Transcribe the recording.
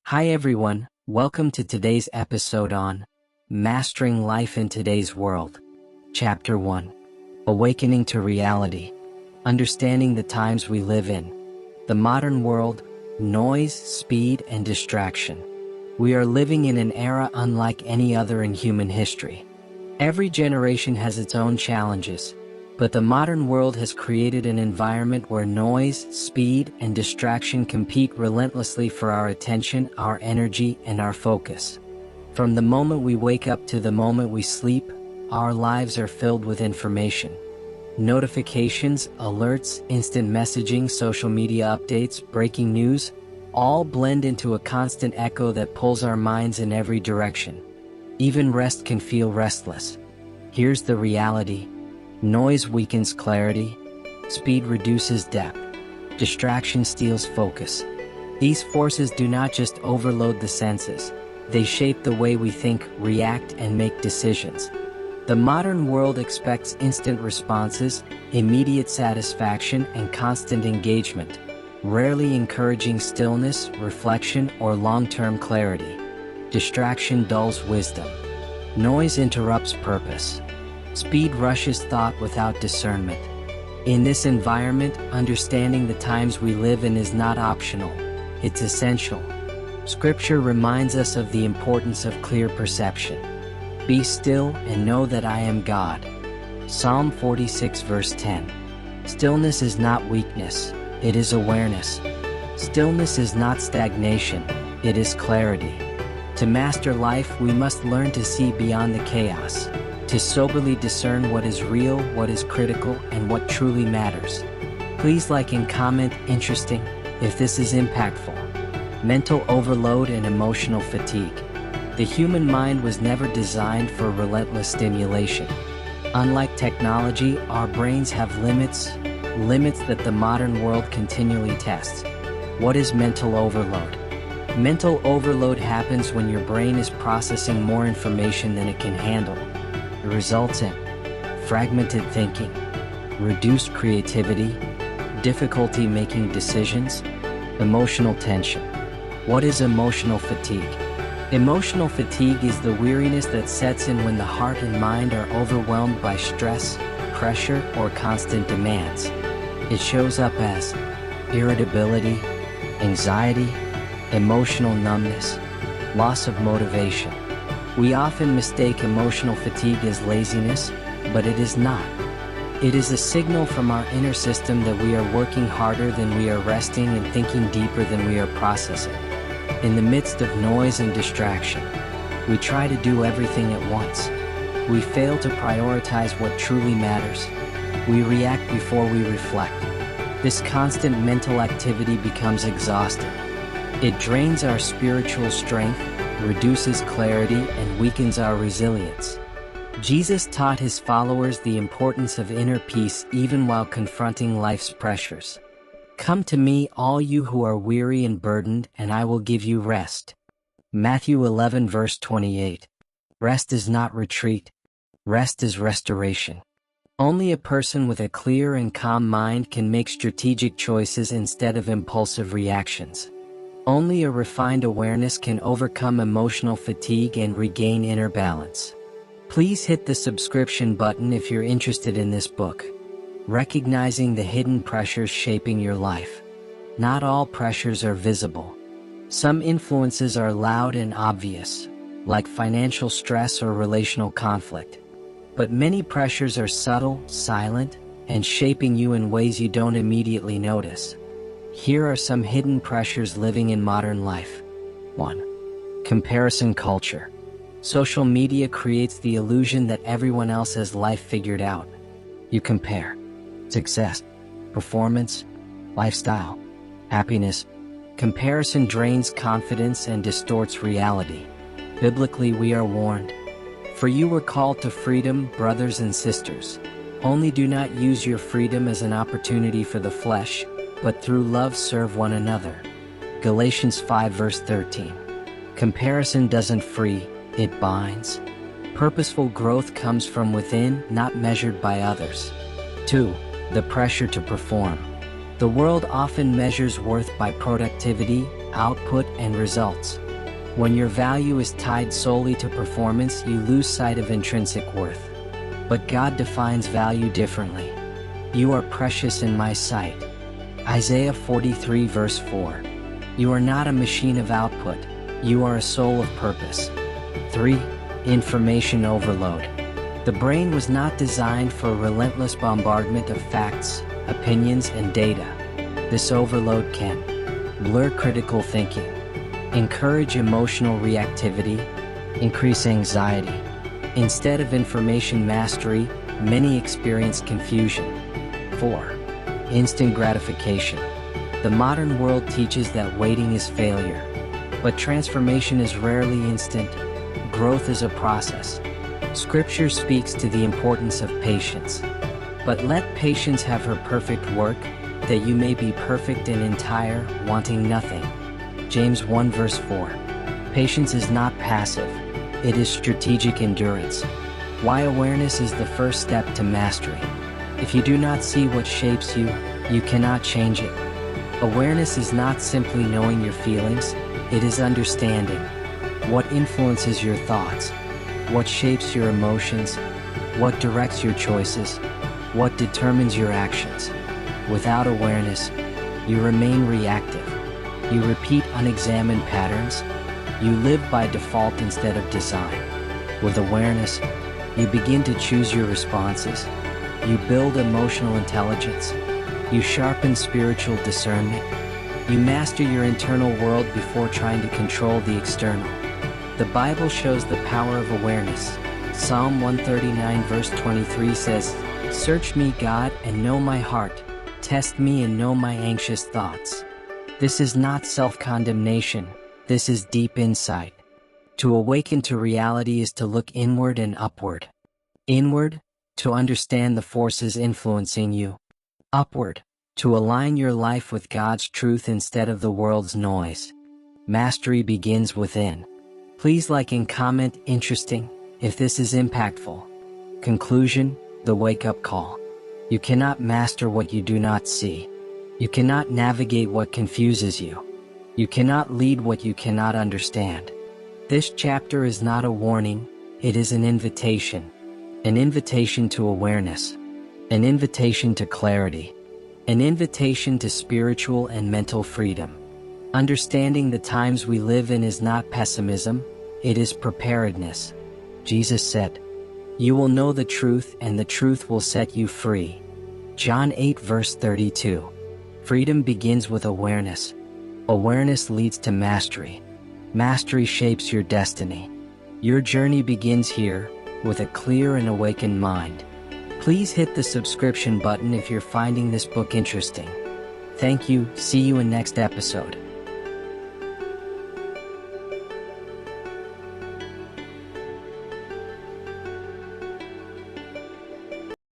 Hi everyone, welcome to today's episode on Mastering Life in Today's World. Chapter 1. Awakening to Reality. Understanding the times we live in. The modern world, noise, speed, and distraction. We are living in an era unlike any other in human history. Every generation has its own challenges, but the modern world has created an environment where noise, speed, and distraction compete relentlessly for our attention, our energy, and our focus. From the moment we wake up to the moment we sleep, our lives are filled with information. Notifications, alerts, instant messaging, social media updates, breaking news, all blend into a constant echo that pulls our minds in every direction. Even rest can feel restless. Here's the reality. Noise weakens clarity, speed reduces depth, distraction steals focus. These forces do not just overload the senses, they shape the way we think, react, and make decisions. The modern world expects instant responses, immediate satisfaction, and constant engagement, rarely encouraging stillness, reflection, or long-term clarity. Distraction dulls wisdom. Noise interrupts purpose. Speed rushes thought without discernment. In this environment, understanding the times we live in is not optional, it's essential. Scripture reminds us of the importance of clear perception. Be still and know that I am God. Psalm 46 verse 10. Stillness is not weakness, it is awareness. Stillness is not stagnation, it is clarity. To master life, we must learn to see beyond the chaos, to soberly discern what is real, what is critical, and what truly matters. Please like and comment interesting if this is impactful. Mental overload and emotional fatigue. The human mind was never designed for relentless stimulation. Unlike technology, our brains have limits that the modern world continually tests. What is mental overload? Mental overload happens when your brain is processing more information than it can handle. It results in fragmented thinking, reduced creativity, difficulty making decisions, emotional tension. What is emotional fatigue? Emotional fatigue is the weariness that sets in when the heart and mind are overwhelmed by stress, pressure, or constant demands. It shows up as irritability, anxiety, emotional numbness, loss of motivation. We often mistake emotional fatigue as laziness, but it is not. It is a signal from our inner system that we are working harder than we are resting and thinking deeper than we are processing. In the midst of noise and distraction, we try to do everything at once. We fail to prioritize what truly matters. We react before we reflect. This constant mental activity becomes exhausting. It drains our spiritual strength, reduces clarity, and weakens our resilience. Jesus taught his followers the importance of inner peace even while confronting life's pressures. Come to me, all you who are weary and burdened, and I will give you rest. Matthew 11 verse 28. Rest is not retreat. Rest is restoration. Only a person with a clear and calm mind can make strategic choices instead of impulsive reactions. Only a refined awareness can overcome emotional fatigue and regain inner balance. Please hit the subscription button if you're interested in this book. Recognizing the hidden pressures shaping your life. Not all pressures are visible. Some influences are loud and obvious, like financial stress or relational conflict. But many pressures are subtle, silent, and shaping you in ways you don't immediately notice. Here are some hidden pressures living in modern life. 1. Comparison culture. Social media creates the illusion that everyone else has life figured out. You compare success, performance, lifestyle, happiness. Comparison drains confidence and distorts reality. Biblically, we are warned. For you were called to freedom, brothers and sisters. Only do not use your freedom as an opportunity for the flesh, but through love serve one another. Galatians 5 verse 13. Comparison doesn't free, it binds. Purposeful growth comes from within, not measured by others. 2. The pressure to perform. The world often measures worth by productivity, output, and results. When your value is tied solely to performance, you lose sight of intrinsic worth. But God defines value differently. You are precious in my sight. Isaiah 43 verse 4. You are not a machine of output, you are a soul of purpose. 3. Information overload. The brain was not designed for a relentless bombardment of facts, opinions, and data. This overload can blur critical thinking, encourage emotional reactivity, increase anxiety. Instead of information mastery, many experience confusion. 4. Instant gratification. The modern world teaches that waiting is failure. But transformation is rarely instant. Growth is a process. Scripture speaks to the importance of patience. But let patience have her perfect work, that you may be perfect and entire, wanting nothing. James 1 verse 4. Patience is not passive. It is strategic endurance. Why awareness is the first step to mastery. If you do not see what shapes you, you cannot change it. Awareness is not simply knowing your feelings, it is understanding what influences your thoughts, what shapes your emotions, what directs your choices, what determines your actions. Without awareness, you remain reactive. You repeat unexamined patterns. You live by default instead of design. With awareness, you begin to choose your responses. You build emotional intelligence. You sharpen spiritual discernment. You master your internal world before trying to control the external. The Bible shows the power of awareness. Psalm 139 verse 23 says, "Search me, God, and know my heart. Test me and know my anxious thoughts." This is not self-condemnation. This is deep insight. To awaken to reality is to look inward and upward. Inward, to understand the forces influencing you. Upward, to align your life with God's truth instead of the world's noise. Mastery begins within. Please like and comment interesting if this is impactful. Conclusion, the wake-up call. You cannot master what you do not see. You cannot navigate what confuses you. You cannot lead what you cannot understand. This chapter is not a warning, it is an invitation. An invitation to awareness. An invitation to clarity. An invitation to spiritual and mental freedom. Understanding the times we live in is not pessimism, it is preparedness. Jesus said, "You will know the truth and the truth will set you free." John 8 verse 32. Freedom begins with awareness. Awareness leads to mastery. Mastery shapes your destiny. Your journey begins here, with a clear and awakened mind. Please hit the subscription button if you're finding this book interesting. Thank you, see you in next episode.